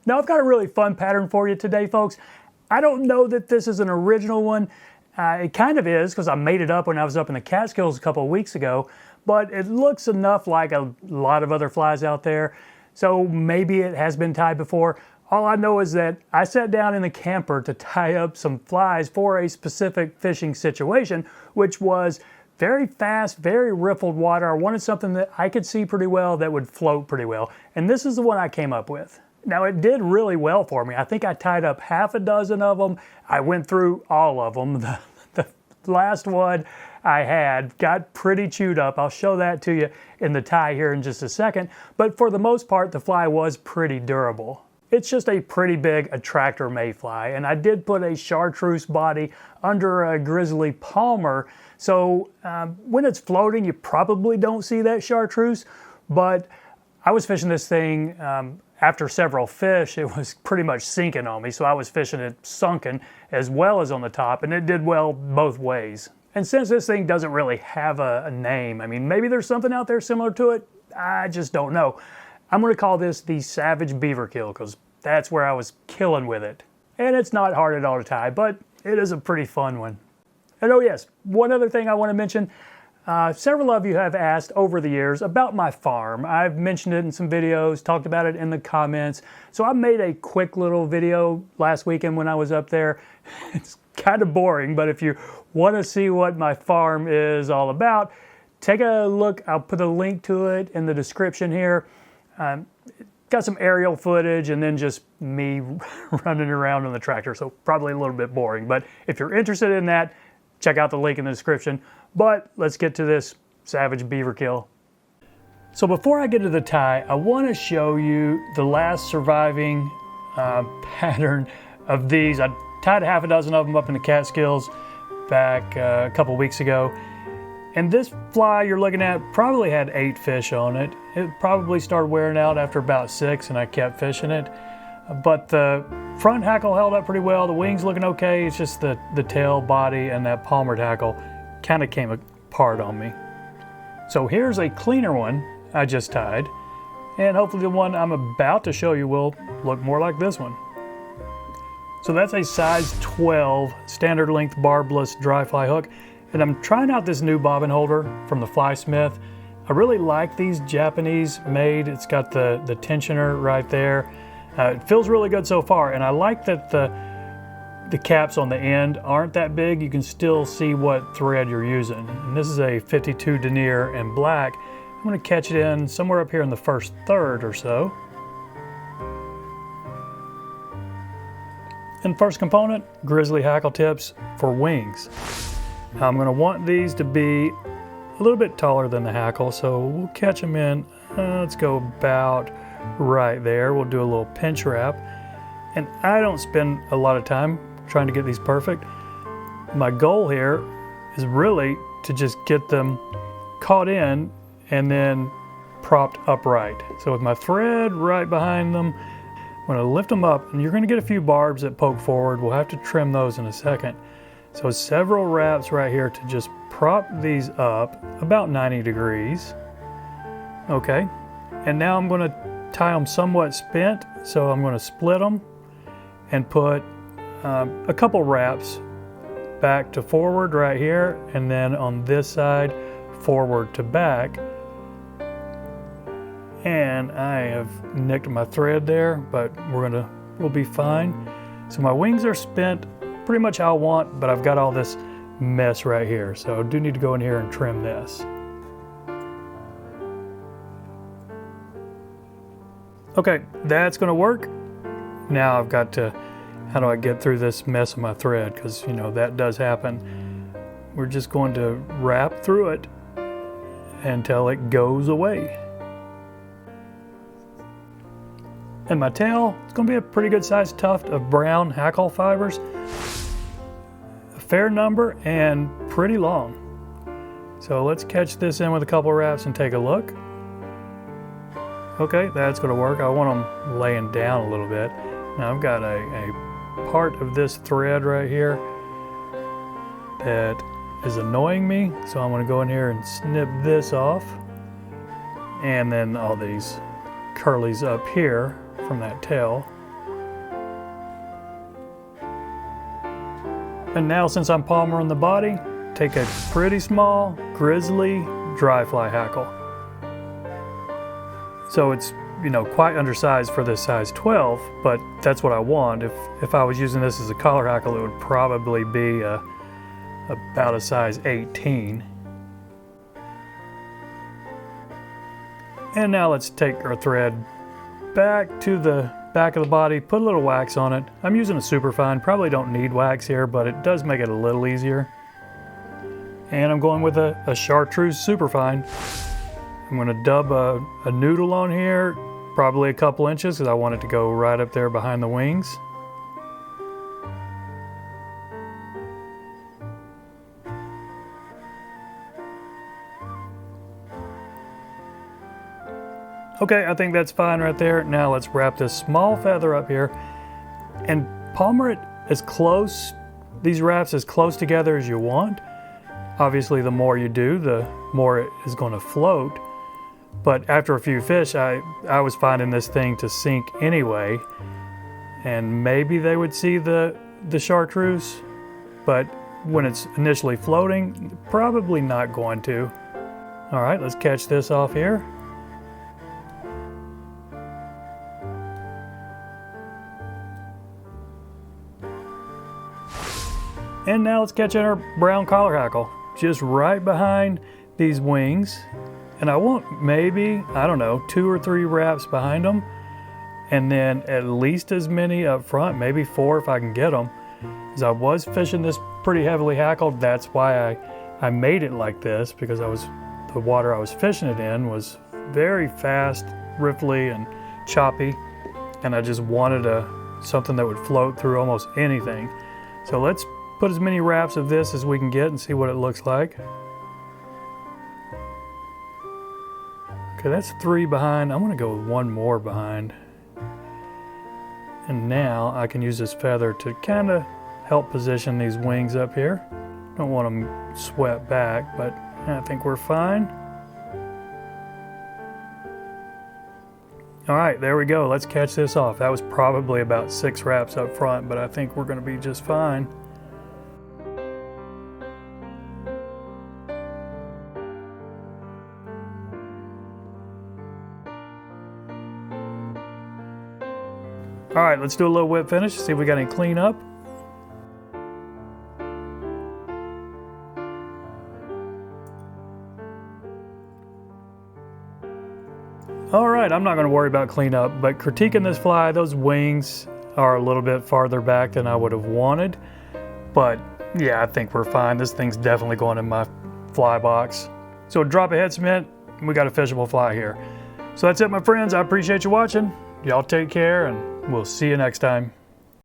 Now I've got a really fun pattern for you today, folks. I don't know that this is an original one. It kind of is, because I made it up when I was up in the Catskills a couple of weeks ago, but it looks enough like a lot of other flies out there, so maybe it has been tied before. All I know is that I sat down in the camper to tie up some flies for a specific fishing situation, which was very fast, very riffled water. I wanted something that I could see pretty well, that would float pretty well, and this is the one I came up with. Now, it did really well for me. I think I tied up half a dozen of them. I went through all of them. The last one I had got pretty chewed up. I'll show that to you in the tie here in just a second. But for the most part, the fly was pretty durable. It's just a pretty big attractor mayfly, and I did put a chartreuse body under a Grizzly palmer. So when it's floating, you probably don't see that chartreuse, but I was fishing this thing after several fish. It was pretty much sinking on me, so I was fishing it sunken as well as on the top, and it did well both ways. And since this thing doesn't really have a name, I mean, maybe there's something out there similar to it, I just don't know. I'm going to call this the Savage Beaver Kill, because that's where I was killing with it. And it's not hard at all to tie, but it is a pretty fun one. And oh yes, one other thing I want to mention. Several of you have asked over the years about my farm. I've mentioned it in some videos, talked about it in the comments. So I made a quick little video last weekend when I was up there. It's kind of boring, but if you want to see what my farm is all about, take a look. I'll put a link to it in the description here. Got some aerial footage and then just me running around on the tractor, so probably a little bit boring. But if you're interested in that, check out the link in the description. But let's get to this Savage Beaver Kill. So before I get to the tie, I want to show you the last surviving pattern of these. I tied half a dozen of them up in the Catskills back a couple weeks ago. And this fly you're looking at probably had 8 fish on it. It probably started wearing out after about 6, and I kept fishing it. But the front hackle held up pretty well. The wings looking okay. It's just the tail, body, and that palmered hackle kind of came apart on me. So here's a cleaner one I just tied, and hopefully the one I'm about to show you will look more like this one. So that's a size 12 standard length barbless dry fly hook, and I'm trying out this new bobbin holder from the Fly Smith. I really like these Japanese made. It's got the tensioner right there. It feels really good so far, and I like that the caps on the end aren't that big. You can still see what thread you're using. And this is a 52 denier in black. I'm going to catch it in somewhere up here in the first third or so. And first component, Grizzly hackle tips for wings. I'm going to want these to be a little bit taller than the hackle, so we'll catch them in, let's go about right there. We'll do a little pinch wrap. And I don't spend a lot of time trying to get these perfect. My goal here is really to just get them caught in and then propped upright. So with my thread right behind them, I'm going to lift them up, and you're going to get a few barbs that poke forward. We'll have to trim those in a second. So several wraps right here to just prop these up about 90 degrees. Okay, and now I'm going to tie them somewhat spent, so I'm going to split them and put a couple wraps back to forward right here, and then on this side forward to back. And I have nicked my thread there, but we'll be fine. So my wings are spent pretty much how I want, but I've got all this mess right here, so I do need to go in here and trim this. Okay, that's going to work. Now I've got to, how do I get through this mess of my thread? Because, you know, that does happen. We're just going to wrap through it until it goes away. And my tail, it's going to be a pretty good sized tuft of brown hackle fibers. A fair number and pretty long. So let's catch this in with a couple wraps and take a look. Okay, that's going to work. I want them laying down a little bit. Now I've got a part of this thread right here that is annoying me, so I'm going to go in here and snip this off, and then all these curlies up here from that tail. And now, since I'm palmering the body, take a pretty small Grizzly dry fly hackle. So it's, you know, quite undersized for this size 12, but that's what I want. If I was using this as a collar hackle, it would probably be about a size 18. And now let's take our thread back to the back of the body, put a little wax on it. I'm using a superfine, probably don't need wax here, but it does make it a little easier. And I'm going with a chartreuse superfine. I'm going to dub a noodle on here, probably a couple inches, because I want it to go right up there behind the wings. Okay, I think that's fine right there. Now let's wrap this small feather up here and palmer it as close, these wraps as close together as you want. Obviously, the more you do, the more it is going to float. But after a few fish, I was finding this thing to sink anyway. And maybe they would see the chartreuse, but when it's initially floating, probably not going to. All right, let's catch this off here. And now let's catch in our brown collar hackle, just right behind these wings. And I want maybe, I don't know, 2 or 3 wraps behind them, and then at least as many up front, maybe 4 if I can get them. Because I was fishing this pretty heavily hackled. That's why I made it like this, because the water I was fishing it in was very fast, riffly and choppy, and I just wanted something that would float through almost anything. So let's put as many wraps of this as we can get and see what it looks like. Okay, that's 3 behind. I'm gonna go with 1 more behind. And now I can use this feather to kind of help position these wings up here. Don't want them swept back, but I think we're fine. All right, there we go. Let's catch this off. That was probably about 6 wraps up front, but I think we're gonna be just fine. All right, let's do a little whip finish, see if we got any cleanup. All right, I'm not gonna worry about cleanup, but critiquing this fly, those wings are a little bit farther back than I would have wanted. But yeah, I think we're fine. This thing's definitely going in my fly box. So drop a head cement, we got a fishable fly here. So that's it, my friends. I appreciate you watching. Y'all take care, and we'll see you next time.